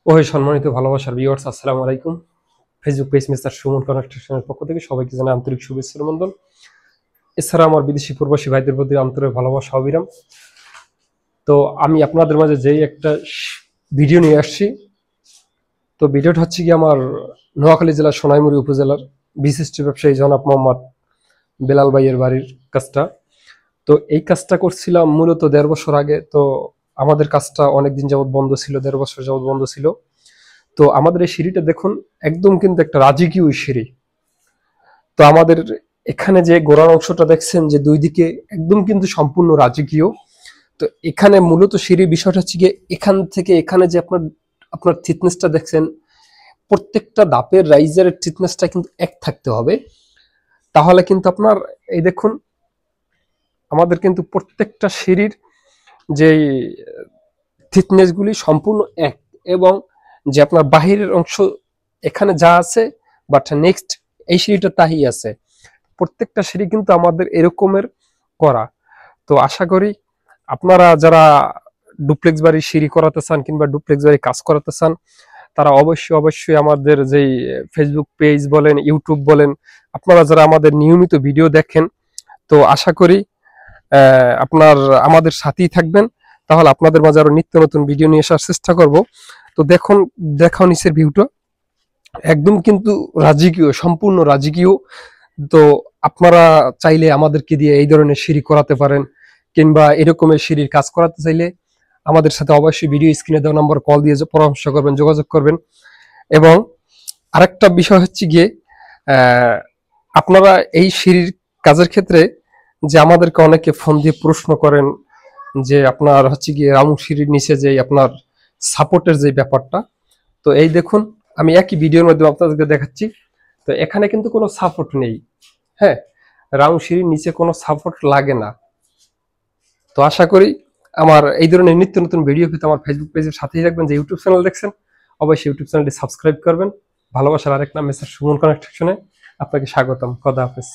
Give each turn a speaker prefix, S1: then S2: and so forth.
S1: ওহে সম্মানিত ভালোবাসার ভিউয়ার্স, আসসালামু আলাইকুম। ফেসবুক পেজ মিস্টার সুমন কনস্ট্রাকশনের পক্ষ থেকে সবাইকে জানাই আন্তরিক শুভেচ্ছা ও অভিনন্দন। এছাড়া আমার বিদেশি প্রবাসী ভাইদের প্রতি আন্তরিক ভালোবাসা অবিরাম। তো আমি আপনাদের মাঝে যেই একটা ভিডিও নিয়ে আসছি, তো ভিডিওটা হচ্ছে কি আমার নোয়াখালী জেলার সোনাইমুড়ি উপজেলার বিশিষ্ট ব্যবসায়ী জনাব মোহাম্মদ বেলাল ভাইয়ের বাড়ির কাজটা। তো এই কাজটা করছিলাম মূলত ১.৫ বছর আগে। তো আমাদের কাজটা অনেকদিন যাবৎ বন্ধ ছিল, ১.৫ বছর যাবৎ বন্ধ ছিল। তো আমাদের এই সিঁড়িটা দেখুন, একদম কিন্তু একটা রাজকীয় সিঁড়ি। তো আমাদের এখানে যে গোড়ার অংশটা দেখছেন যে দুই দিকে একদম কিন্তু সম্পূর্ণ রাজকীয়। তো এখানে মূলত সিঁড়ির বিষয়টা হচ্ছে গিয়ে এখান থেকে এখানে যে আপনার আপনার থিকনেসটা দেখছেন, প্রত্যেকটা ধাপের রাইজারের থিকনেসটা কিন্তু এক থাকতে হবে। তাহলে কিন্তু আপনার এই দেখুন, আমাদের কিন্তু প্রত্যেকটা সিঁড়ির যে থিকনেস গুলি সম্পূর্ণ এক, এবং যে আপনার বাহিরের অংশ এখানে যা আছে, বাট নেক্সট এই সিঁড়িটা তাই আছে। প্রত্যেকটা সিঁড়ি কিন্তু আমাদের এরকমের করা। তো আশা করি আপনারা যারা ডুপ্লেক্স বাড়ি সিঁড়ি করাতে চান কিংবা ডুপ্লেক্স বাড়ি কাজ করাতে চান, তারা অবশ্যই অবশ্যই আমাদের যেই ফেসবুক পেজ বলেন, ইউটিউব বলেন, আপনারা যারা আমাদের নিয়মিত ভিডিও দেখেন, তো আশা করি আপনার আমাদের সাথেই থাকবেন। তাহলে আপনাদের মাঝে আরো নিত্য নতুন ভিডিও নিয়ে আসার চেষ্টা করব। তো দেখুন, দেখাও নিচের ভিউটা একদম কিন্তু রাজকীয়, সম্পূর্ণ রাজকীয়। তো আপনারা চাইলে আমাদেরকে দিয়ে এই ধরনের সিঁড়ি করাতে পারেন, কিংবা এরকমের সিঁড়ির কাজ করাতে চাইলে আমাদের সাথে অবশ্যই ভিডিও স্ক্রিনে দেওয়া নম্বর কল দিয়ে পরামর্শ করবেন, যোগাযোগ করবেন। এবং আরেকটা বিষয় হচ্ছে গিয়ে আহ, আপনারা এই সিঁড়ির কাজের ক্ষেত্রে যে আমাদেরকে অনেকে ফোন দিয়ে প্রশ্ন করেন যে আপনার হচ্ছে গিয়ে রাউন্ড সিঁড়ির নিচে যে আপনার সাপোর্টের যে ব্যাপারটা। তো এই দেখুন, আমি একই ভিডিওর মাধ্যমে আপনাদেরকে দেখাচ্ছি। তো এখানে কিন্তু কোনো সাপোর্ট নেই। হ্যাঁ, রাউন্ড সিঁড়ির নিচে কোনো সাপোর্ট লাগে না। তো আশা করি আমার এই ধরনের নিত্য নতুন ভিডিও পেতে আমার ফেসবুক পেজের সাথেই রাখবেন। যে ইউটিউব চ্যানেল দেখছেন, অবশ্যই ইউটিউব চ্যানেলটি সাবস্ক্রাইব করবেন। ভালোবাসার আরেক নাম মিস্টার সুমন কনস্ট্রাকশনে আপনাকে স্বাগতম। খোদা হাফেজ।